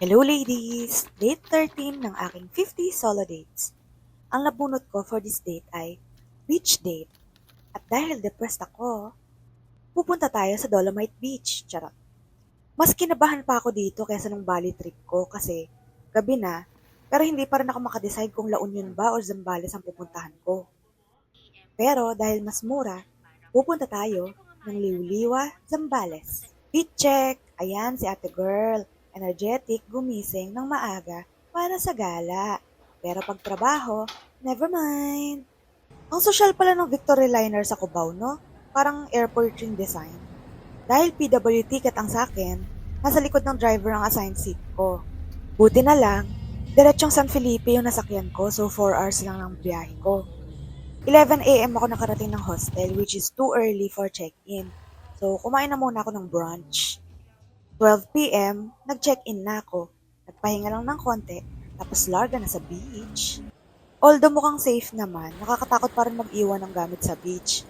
Hello ladies! Date 13 ng aking 50 solo dates. Ang nabunot ko for this date ay beach date. At dahil depressed ako, pupunta tayo sa Dolomite Beach. Charot. Mas kinabahan pa ako dito kaysa nung Bali trip ko kasi gabi na, pero hindi pa rin ako makadecide kung La Union ba o Zambales ang pupuntahan ko. Pero dahil mas mura, pupunta tayo ng Liwliwa, Zambales. Beat check! Ayan si ate girl. Energetic, gumising ng maaga para sa gala. Pero pag trabaho, never mind. Ang social pala ng Victory Liner sa Cubao, no? Parang airport yung design. Dahil PW ticket ang sakin, nasa likod ng driver ang assigned seat ko. Buti na lang, diretsong San Felipe yung nasakyan ko so 4 hours lang ng biyahe ko. 11 a.m. ako nakarating ng hostel which is too early for check-in. So, kumain na muna ako ng brunch. 12 p.m., nag-check-in na ako. Nagpahinga lang ng konti, tapos larga na sa beach. Although mukhang safe naman, nakakatakot pa rin mag-iwan ng gamit sa beach.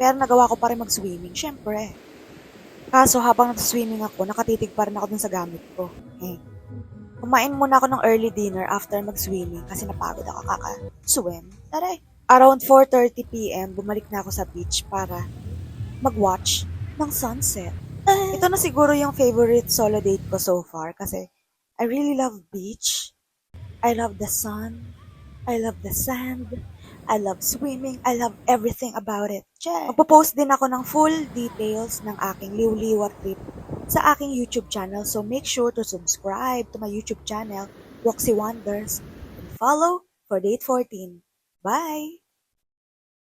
Pero nagawa ko pa rin mag-swimming, syempre. Kaso habang nag-swimming ako, nakatitig pa rin ako dun sa gamit ko. Kumain muna ako ng early dinner after mag-swimming kasi napagod ako kaka-swim. Taray! Around 4:30 p.m., bumalik na ako sa beach para mag-watch ng sunset. Ito na siguro yung favorite solo date ko so far kasi I really love beach. I love the sun. I love the sand. I love swimming. I love everything about it. Magpo-post din ako ng full details ng aking liw-liwa trip sa aking YouTube channel. So make sure to subscribe to my YouTube channel, Roxy Wonders, and follow for date 14. Bye!